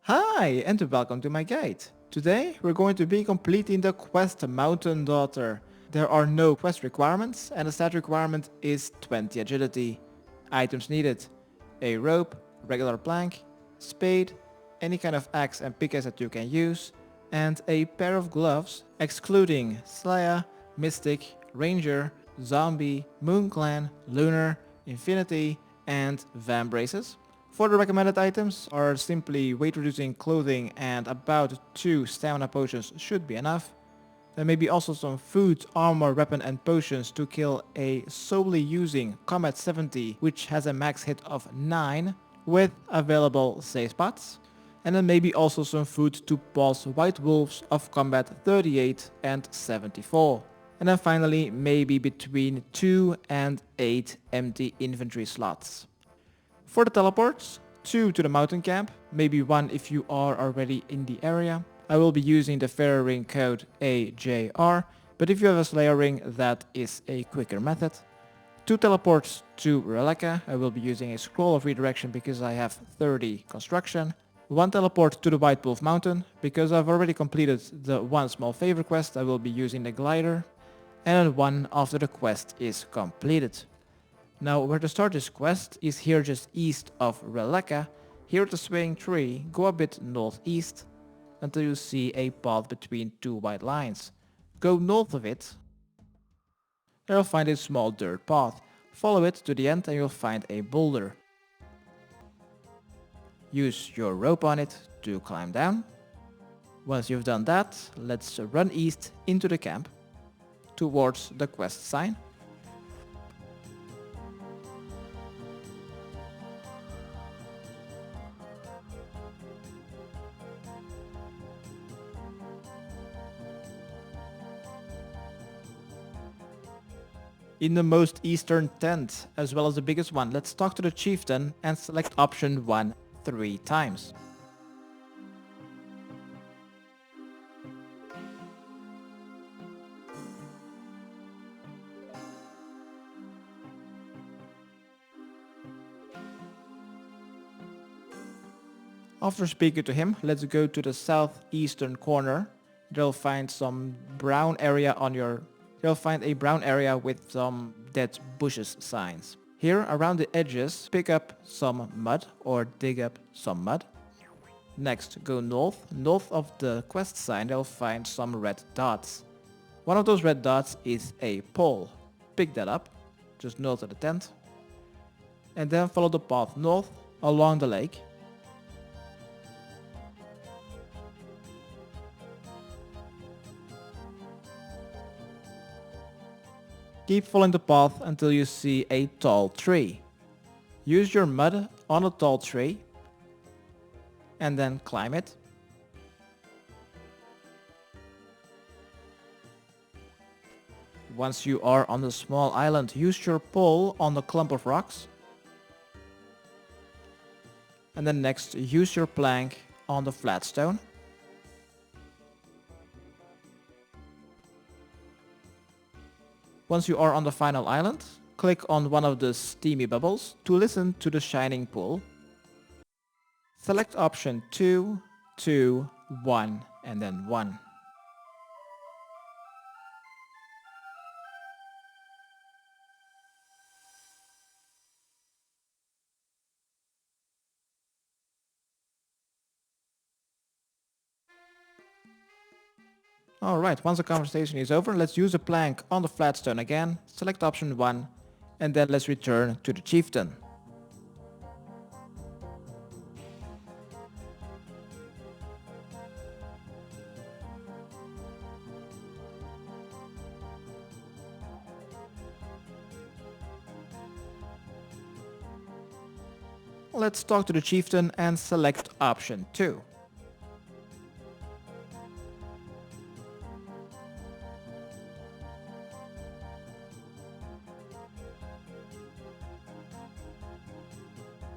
Hi and welcome to my guide. Today we're going to be completing the quest Mountain Daughter. There are no quest requirements and the stat requirement is 20 agility. Items needed: a rope, regular plank, spade, any kind of axe and pickaxe that you can use, and a pair of gloves excluding Slayer, Mystic, Ranger, Zombie, moonclan, Lunar, Infinity, and Vamp braces. For the recommended items are simply weight reducing clothing and about 2 stamina potions should be enough. There may be also some food, armor, weapon and potions to kill a solely using combat 70 which has a max hit of 9 with available safe spots. And then maybe also some food to pulse white wolves of combat 38 and 74. And then finally maybe between 2 and 8 empty inventory slots. For the teleports, 2 to the mountain camp, maybe 1 if you are already in the area. I will be using the Fairy Ring code AJR, but if you have a Slayer Ring that is a quicker method. 2 teleports to Relleka, I will be using a Scroll of Redirection because I have 30 construction. 1 teleport to the White Wolf Mountain, because I've already completed the 1 small favor quest, I will be using the glider. And then 1 after the quest is completed. Now where to start this quest is here just east of Relleka. Here at the swaying tree, go a bit northeast until you see a path between 2 white lines. Go north of it, there you'll find a small dirt path. Follow it to the end and you'll find a boulder. Use your rope on it to climb down. Once you've done that, let's run east into the camp towards the quest sign. In the most eastern tent, as well as the biggest one, let's talk to the chieftain and select option 1 3 times. After speaking to him, let's go to the southeastern corner. You'll find some brown area on your... You'll find a brown area with some dead bushes signs. Here around the edges, pick up some mud or dig up some mud. Next, go north. North of the quest sign, you'll find some red dots. One of those red dots is a pole. Pick that up, just north of the tent. And then follow the path north along the lake. Keep following the path until you see a tall tree. Use your mud on a tall tree and then climb it. Once you are on the small island, use your pole on the clump of rocks. And then next, use your plank on the flat stone. Once you are on the final island, click on one of the steamy bubbles to listen to the shining pool. Select option 2, 2, 1 and then 1. Alright, once the conversation is over, let's use a plank on the flat stone again, select option 1, and then let's return to the chieftain. Let's talk to the chieftain and select option 2.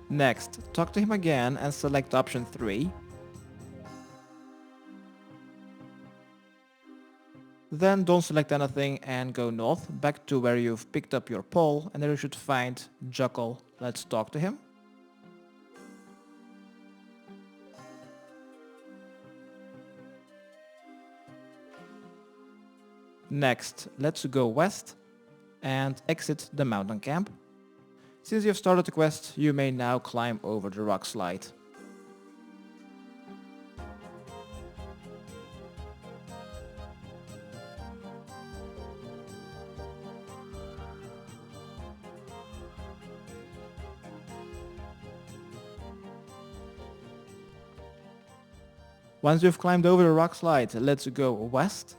Next, talk to him again and select option 3. Then don't select anything and go north, back to where you've picked up your pole, and there you should find Juckle. Let's talk to him. Next, let's go west and exit the mountain camp. Since you've started the quest, you may now climb over the rock slide. Once you've climbed over the rock slide, let's go west.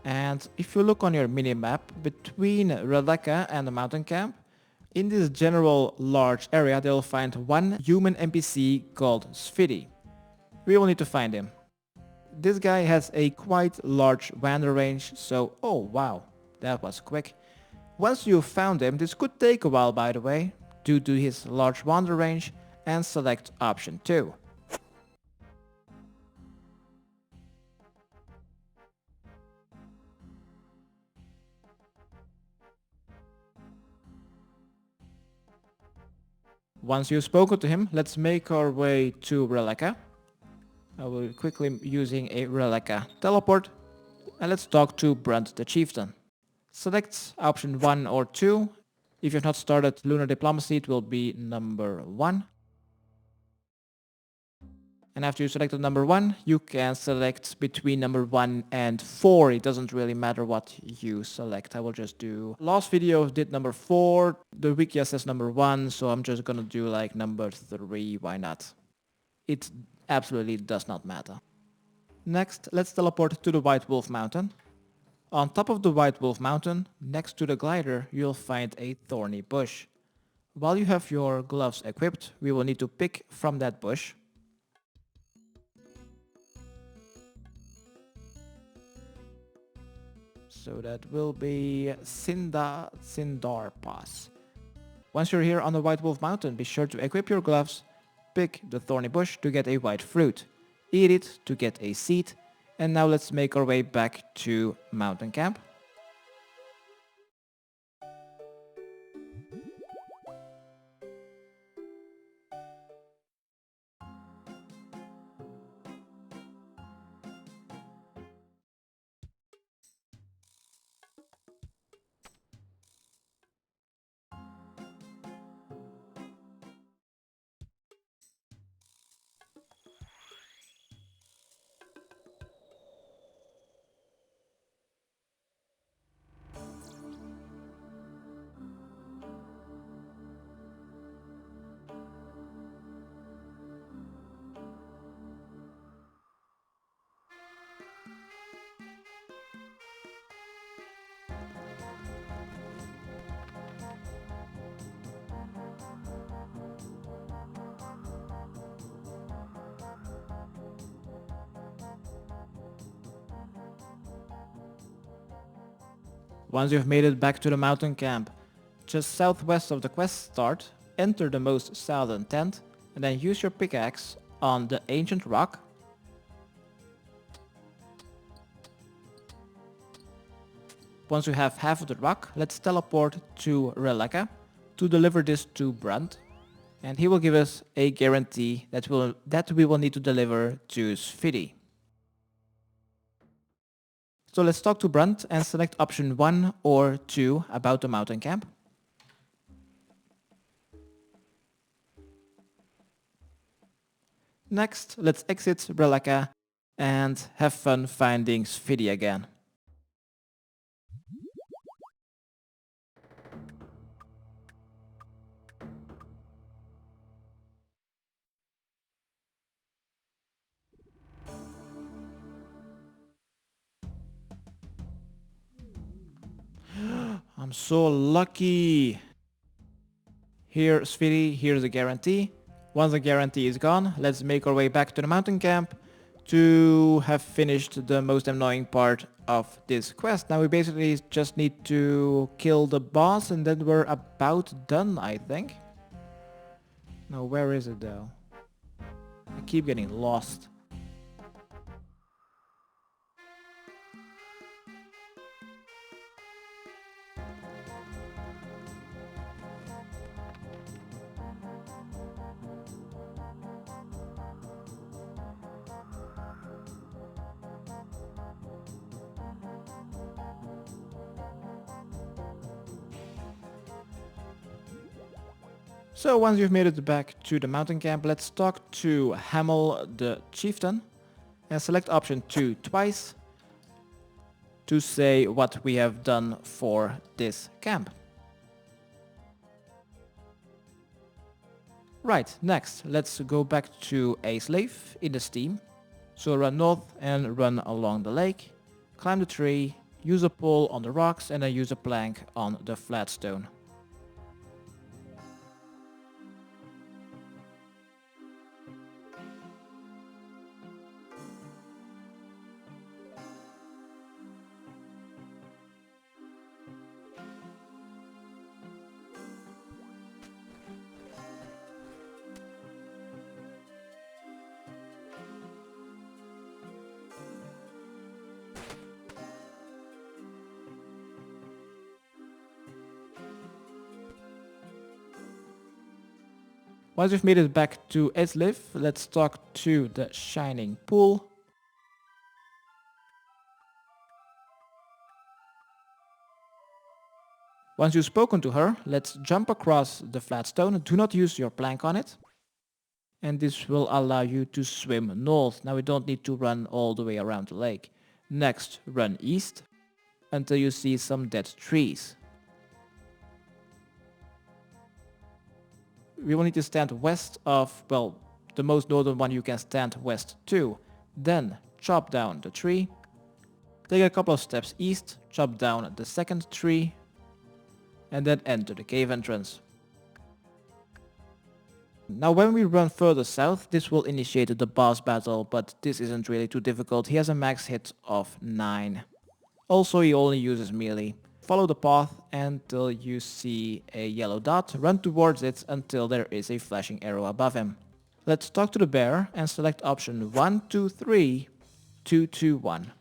And if you look on your mini-map, between Relleka and the mountain camp, in this general large area, they'll find one human NPC called Svidi. We will need to find him. This guy has a quite large wander range, so oh wow, that was quick. Once you've found him, this could take a while by the way, due to his large wander range, and select option 2. Once you've spoken to him, let's make our way to Relleka. I will quickly using a Relleka teleport, and let's talk to Brundt the chieftain. Select option 1 or 2. If you've not started lunar diplomacy, it will be number 1. And after you selected number 1, you can select between number 1 and 4. It doesn't really matter what you select. I will just do... Last video did number 4. The wiki says number 1, so I'm just gonna do like number 3. Why not? It absolutely does not matter. Next, let's teleport to the White Wolf Mountain. On top of the White Wolf Mountain, next to the glider, you'll find a thorny bush. While you have your gloves equipped, we will need to pick from that bush. So that will be Sindar Pass. Once you're here on the White Wolf Mountain, be sure to equip your gloves, pick the thorny bush to get a white fruit, eat it to get a seed, and now let's make our way back to mountain camp. Once you've made it back to the mountain camp, just southwest of the quest start, enter the most southern tent, and then use your pickaxe on the ancient rock. Once you have half of the rock, let's teleport to Relleka to deliver this to Brundt, and he will give us a guarantee that we will need to deliver to Svidi. So let's talk to Brundt and select option 1 or 2 about the mountain camp. Next, let's exit Relleka and have fun finding Svidi again. I'm so lucky. Here, Svidi, here's a guarantee. Once the guarantee is gone, let's make our way back to the mountain camp to have finished the most annoying part of this quest. Now we basically just need to kill the boss and then we're about done, I think. Now where is it though? I keep getting lost. So once you've made it back to the mountain camp, let's talk to Hamel the chieftain and select option 2 twice to say what we have done for this camp. Right, next let's go back to a slave in the steam. So run north and run along the lake, climb the tree, use a pole on the rocks and then use a plank on the flat stone. Once we've made it back to Isliv, let's talk to the shining pool. Once you've spoken to her, let's jump across the flat stone. Do not use your plank on it. And this will allow you to swim north. Now we don't need to run all the way around the lake. Next, run east until you see some dead trees. We will need to stand west of, well, the most northern one you can stand west to. Then chop down the tree. Take a couple of steps east, chop down the second tree, and then enter the cave entrance. Now when we run further south, this will initiate the boss battle, but this isn't really too difficult. He has a max hit of 9. Also, he only uses melee. Follow the path until you see a yellow dot, run towards it until there is a flashing arrow above him. Let's talk to the bear and select option 1, 2, 3, 2, 2, 1.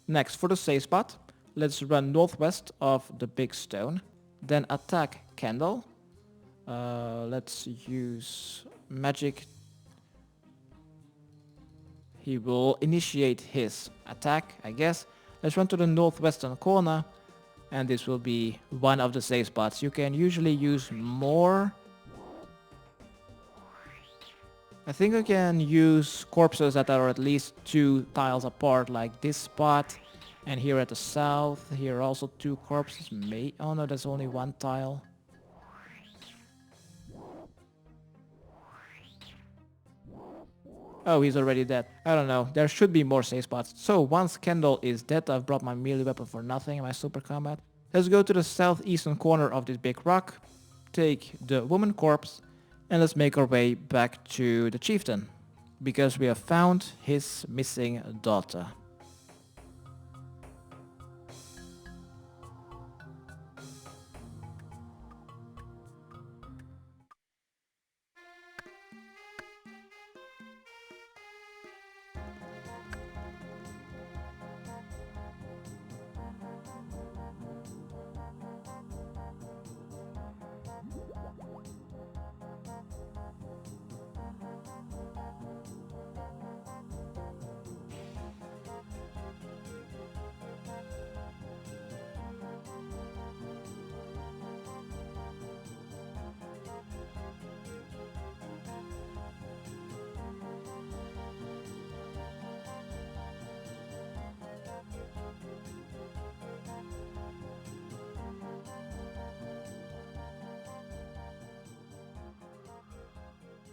Next, for the safe spot, let's run northwest of the big stone, then attack Kendal. Let's use magic. He will initiate his attack, I guess. Let's run to the northwestern corner, and this will be one of the safe spots. You can usually use more. I think I can use corpses that are at least 2 tiles apart, like this spot, and here at the south, here are also 2 corpses. Oh no, that's only 1 tile. Oh, he's already dead. I don't know, there should be more safe spots. So once Kendal is dead, I've brought my melee weapon for nothing in my super combat. Let's go to the southeastern corner of this big rock, take the woman corpse, and let's make our way back to the chieftain, because we have found his missing daughter.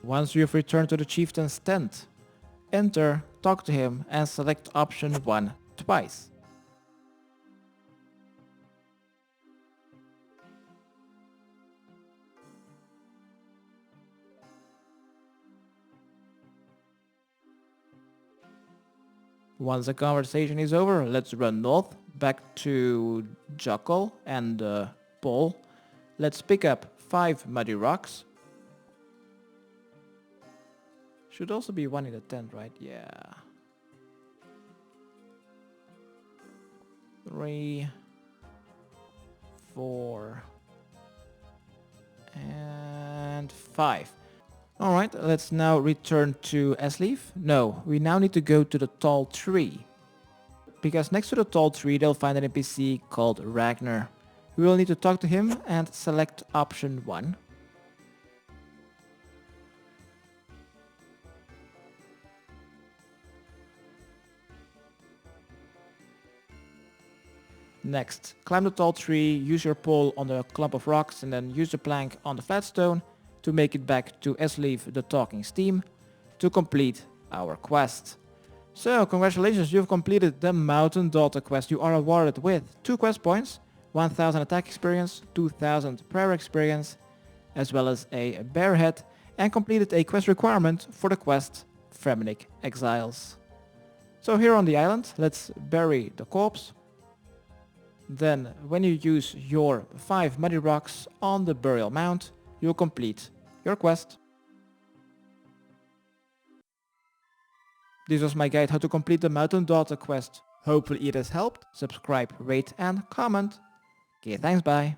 Once you've returned to the chieftain's tent, enter, talk to him, and select option 1 twice. Once the conversation is over, let's run north, back to Jackal and Paul. Let's pick up 5 muddy rocks. Should also be 1 in the tent, right? Yeah. 3, 4, and 5. Alright, let's now return to Esleaf. No, we now need to go to the tall tree. Because next to the tall tree they'll find an NPC called Ragnar. We will need to talk to him and select option 1. Next, climb the tall tree, use your pole on the clump of rocks and then use the plank on the flat stone to make it back to Esleaf the Talking Steam to complete our quest. So, congratulations, you've completed the Mountain Daughter quest. You are awarded with 2 quest points, 1000 attack experience, 2000 prayer experience, as well as a bear head, and completed a quest requirement for the quest Fremenic Exiles. So here on the island, let's bury the corpse. Then, when you use your 5 muddy rocks on the burial mound, you'll complete your quest. This was my guide how to complete the Mountain Daughter quest. Hopefully it has helped. Subscribe, rate and comment. Okay, thanks, bye.